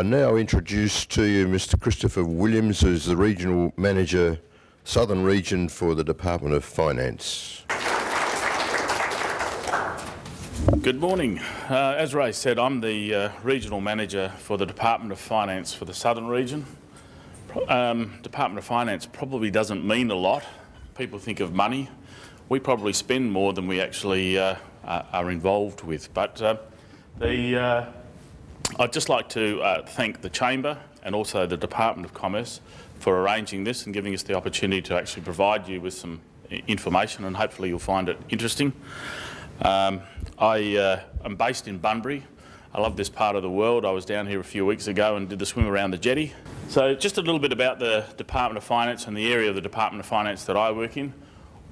I now introduce to you Mr. Christopher Williams, who's the Regional Manager, Southern Region for the Department of Finance. Good morning. As Ray said, I'm the Regional Manager for the Department of Finance for the Southern Region. Department of Finance probably doesn't mean a lot. People think of money. We probably spend more than we actually are involved with. But I'd just like to thank the Chamber and also the Department of Commerce for arranging this and giving us the opportunity to actually provide you with some information, and hopefully you'll find it interesting. I'm based in Bunbury. I love this part of the world. I was down here a few weeks ago and did the swim around the jetty. So just a little bit about the Department of Finance and the area of the Department of Finance that I work in.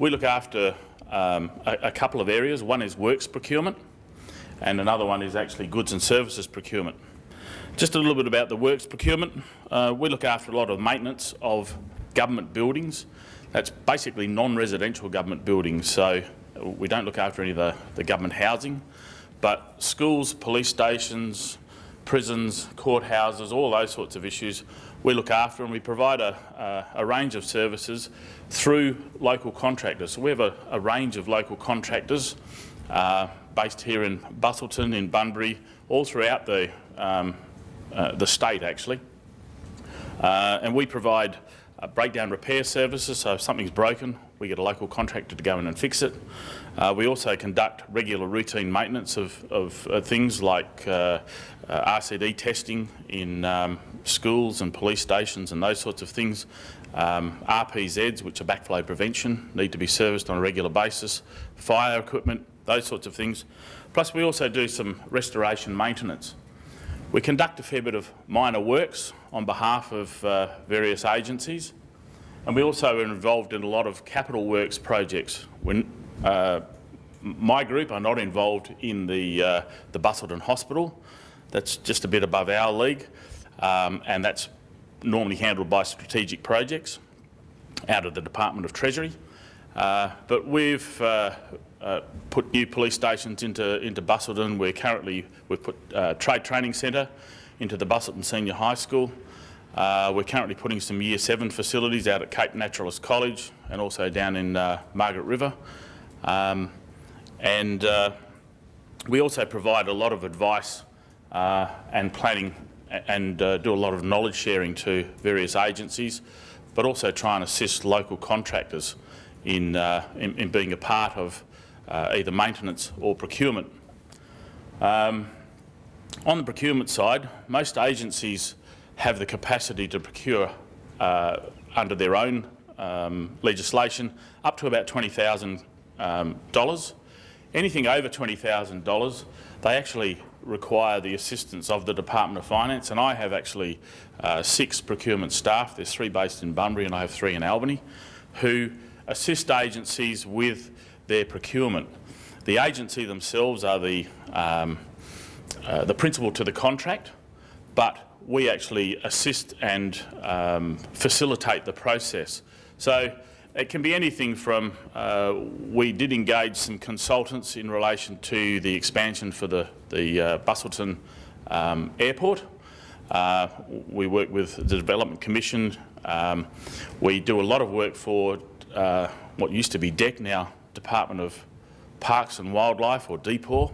We look after a couple of areas. One is works procurement, and another one is actually goods and services procurement. Just a little bit about the works procurement. We look after a lot of maintenance of government buildings. That's basically non-residential government buildings, so we don't look after any of the government housing, but schools, police stations, prisons, courthouses, all those sorts of issues we look after, and we provide a range of services through local contractors. So we have a range of local contractors based here in Busselton, in Bunbury, all throughout the state actually. And we provide breakdown repair services, so if something's broken, we get a local contractor to go in and fix it. We also conduct regular routine maintenance of things like RCD testing in schools and police stations and those sorts of things. RPZs, which are backflow prevention, need to be serviced on a regular basis. Fire equipment, those sorts of things. Plus we also do some restoration maintenance. We conduct a fair bit of minor works on behalf of various agencies, and we also are involved in a lot of capital works projects. My group are not involved in the Busselton Hospital. That's just a bit above our league, and that's normally handled by strategic projects out of the Department of Treasury. But we've put new police stations into Busselton. We've put Trade Training Centre into the Busselton Senior High School. We're currently putting some Year 7 facilities out at Cape Naturalist College and also down in Margaret River. And we also provide a lot of advice and planning and do a lot of knowledge sharing to various agencies, but also try and assist local contractors in being a part of either maintenance or procurement. On the procurement side, most agencies have the capacity to procure under their own legislation up to about $20,000. Anything over $20,000, they actually require the assistance of the Department of Finance, and I have actually 6 procurement staff. There's 3 based in Bunbury and I have 3 in Albany, who assist agencies with their procurement. The agency themselves are the principal to the contract, but we actually assist and facilitate the process. So it can be anything from, we did engage some consultants in relation to the expansion for the Busselton airport. We work with the Development Commission. We do a lot of work for what used to be DEC, now Department of Parks and Wildlife, or DPAW.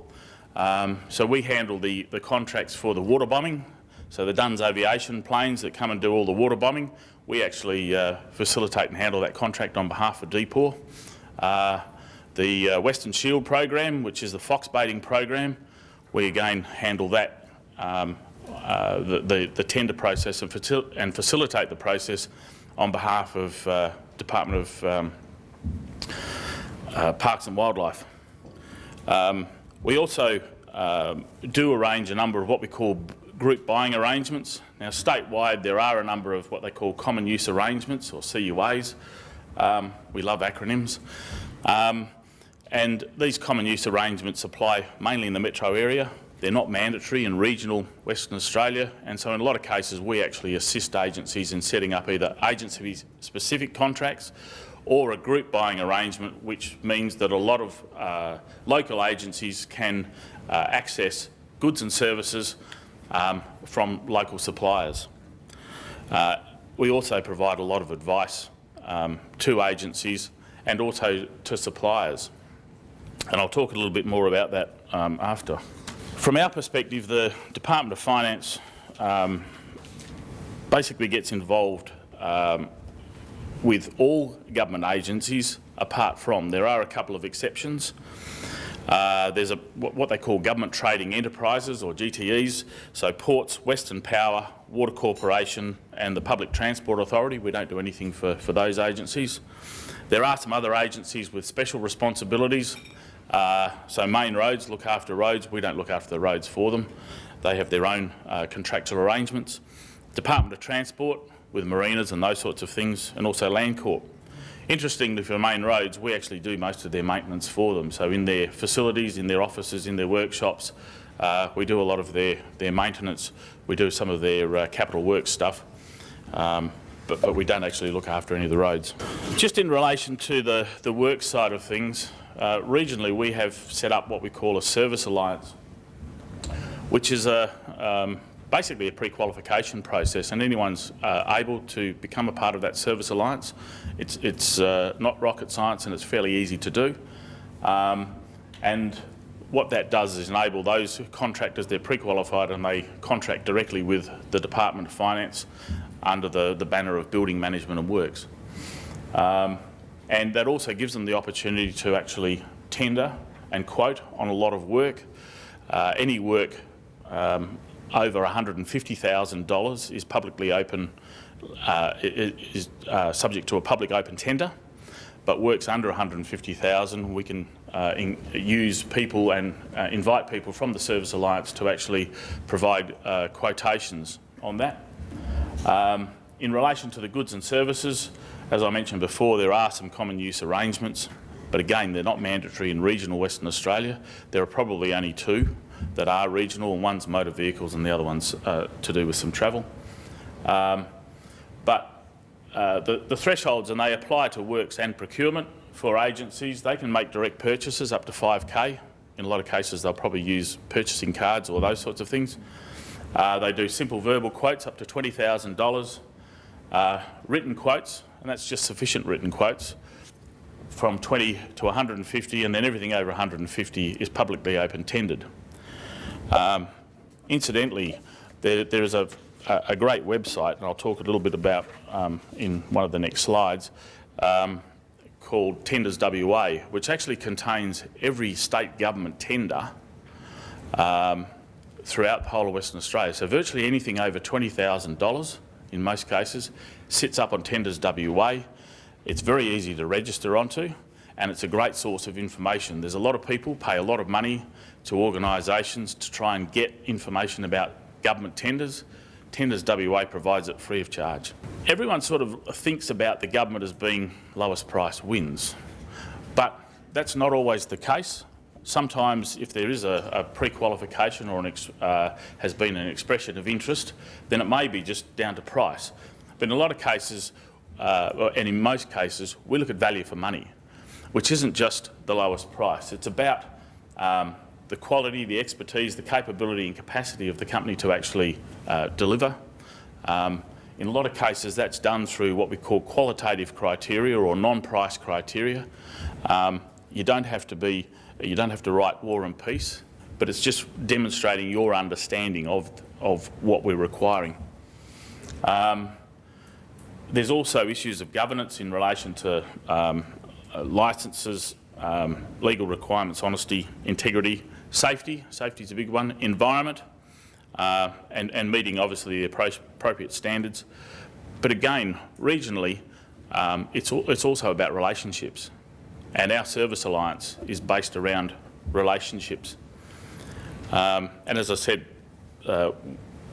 So we handle the contracts for the water bombing. So the Duns aviation planes that come and do all the water bombing, we actually facilitate and handle that contract on behalf of DPAW. The Western Shield program, which is the fox baiting program, we again handle that, the tender process and facilitate the process on behalf of Department of Parks and Wildlife. We also do arrange a number of what we call group buying arrangements. Now statewide there are a number of what they call common use arrangements, or CUAs. We love acronyms. And these common use arrangements apply mainly in the metro area. They're not mandatory in regional Western Australia, and so in a lot of cases we actually assist agencies in setting up either agency-specific contracts or a group buying arrangement, which means that a lot of local agencies can access goods and services from local suppliers. We also provide a lot of advice to agencies and also to suppliers. And I'll talk a little bit more about that after. From our perspective, the Department of Finance basically gets involved with all government agencies apart from, there are a couple of exceptions. There's what they call government trading enterprises, or GTEs, so ports, Western Power, Water Corporation and the Public Transport Authority. We don't do anything for those agencies. There are some other agencies with special responsibilities. So Main Roads look after roads. We don't look after the roads for them. They have their own contractual arrangements. Department of Transport with marinas and those sorts of things, and also Landcorp. Interestingly, for Main Roads, we actually do most of their maintenance for them. So in their facilities, in their offices, in their workshops, we do a lot of their maintenance. We do some of their capital works stuff, but we don't actually look after any of the roads. Just in relation to the work side of things, regionally we have set up what we call a service alliance, which is basically a pre-qualification process, and anyone's able to become a part of that service alliance. It's not rocket science, and it's fairly easy to do. And what that does is enable those contractors, they're pre-qualified and they contract directly with the Department of Finance under the banner of Building Management and Works. And that also gives them the opportunity to actually tender and quote on a lot of work. Any work over $150,000 is publicly open, is subject to a public open tender, but works under $150,000, we can use people and invite people from the Service Alliance to actually provide quotations on that. In relation to the goods and services, as I mentioned before, there are some common use arrangements, but again, they're not mandatory in regional Western Australia. There are probably only two that are regional, and one's motor vehicles and the other one's to do with some travel. But the thresholds, and they apply to works and procurement for agencies. They can make direct purchases up to 5K. In a lot of cases, they'll probably use purchasing cards or those sorts of things. They do simple verbal quotes up to $20,000, written quotes, and that's just sufficient written quotes, from 20 to 150, and then everything over 150 is publicly open tendered. Incidentally, there is a great website, and I'll talk a little bit about in one of the next slides, called Tenders WA, which actually contains every state government tender throughout the whole of Western Australia. So virtually anything over $20,000 in most cases sits up on Tenders WA. It's very easy to register onto, and it's a great source of information. There's a lot of people pay a lot of money to organisations to try and get information about government tenders. Tenders WA provides it free of charge. Everyone sort of thinks about the government as being lowest price wins, but that's not always the case. Sometimes if there is a pre-qualification or has been an expression of interest, then it may be just down to price. But in a lot of cases, and in most cases, we look at value for money, which isn't just the lowest price. It's about the quality, the expertise, the capability and capacity of the company to actually deliver. In a lot of cases, that's done through what we call qualitative criteria or non-price criteria. You don't have to write War and Peace, but it's just demonstrating your understanding of what we're requiring. There's also issues of governance in relation to licences, legal requirements, honesty, integrity, safety. Safety is a big one. Environment, and meeting obviously the appropriate standards. But again, regionally, it's also about relationships, and our service alliance is based around relationships. And as I said,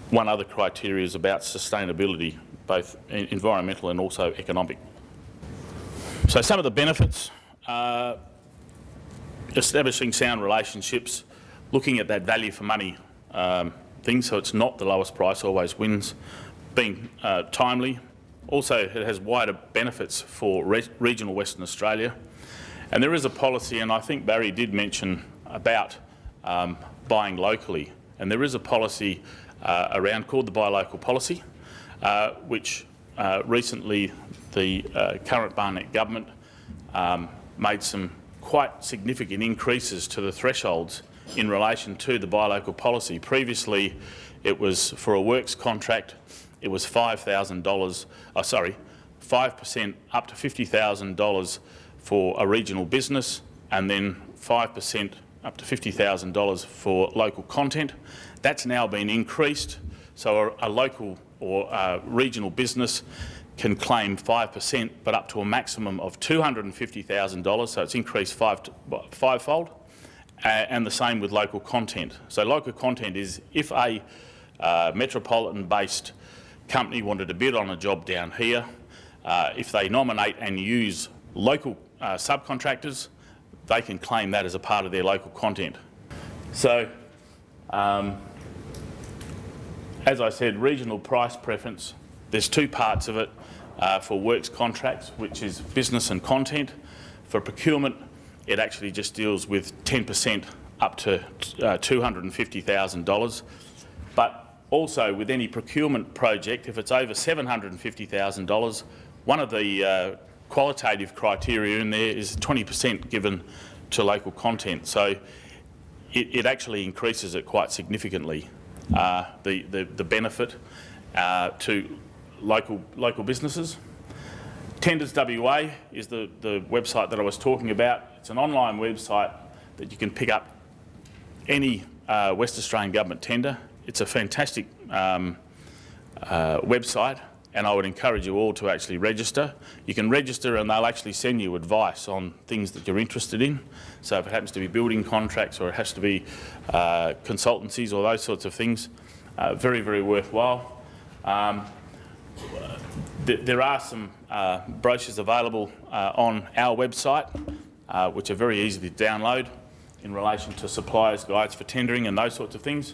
one other criteria is about sustainability, both environmental and also economic. So some of the benefits, establishing sound relationships, looking at that value for money thing, so it's not the lowest price always wins, being timely. Also, it has wider benefits for regional Western Australia. And there is a policy, and I think Barry did mention about buying locally, and there is a policy around called the Buy Local policy, which recently the current Barnett government made some quite significant increases to the thresholds in relation to the Buy Local policy. Previously, it was for a works contract, it was $5,000, 5% up to $50,000 for a regional business, and then 5% up to $50,000 for local content. That's now been increased, so a local or a regional business can claim 5%, but up to a maximum of $250,000, so it's increased fivefold, and the same with local content. So local content is if a metropolitan-based company wanted to bid on a job down here, if they nominate and use local subcontractors, they can claim that as a part of their local content. So, as I said, regional price preference, there's two parts of it for works contracts, which is business and content. For procurement, it actually just deals with 10% up to $250,000. But also with any procurement project, if it's over $750,000, one of the qualitative criteria in there is 20% given to local content. So it actually increases it quite significantly, the benefit to local businesses. Tenders WA is the website that I was talking about. It's an online website that you can pick up any West Australian government tender. It's a fantastic website, and I would encourage you all to actually register. You can register and they'll actually send you advice on things that you're interested in. So if it happens to be building contracts or it has to be consultancies or those sorts of things, very, very worthwhile. There are some brochures available on our website, which are very easy to download in relation to suppliers' guides for tendering and those sorts of things.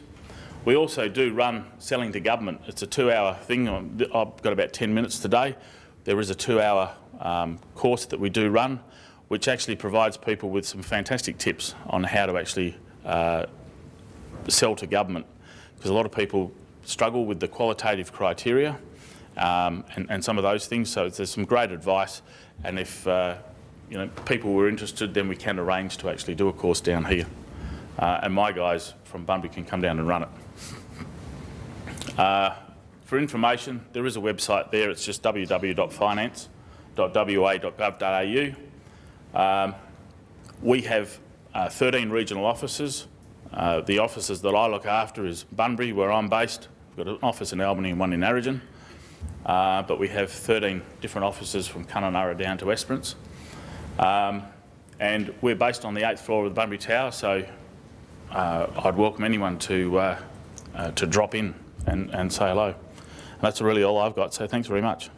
We also do run Selling to Government. It's a 2-hour thing. I've got about 10 minutes today. There is a 2-hour course that we do run, which actually provides people with some fantastic tips on how to actually sell to government, because a lot of people struggle with the qualitative criteria and some of those things. So there's some great advice, and if people were interested, then we can arrange to actually do a course down here. And my guys from Bunbury can come down and run it. For information, there is a website there. It's just www.finance.wa.gov.au. We have 13 regional offices. The offices that I look after is Bunbury, where I'm based. We've got an office in Albany and one in Arrogin. But we have 13 different offices from Kununurra down to Esperance. And we're based on the 8th floor of the Bunbury Tower, so I'd welcome anyone to drop in and say hello. And that's really all I've got, so thanks very much.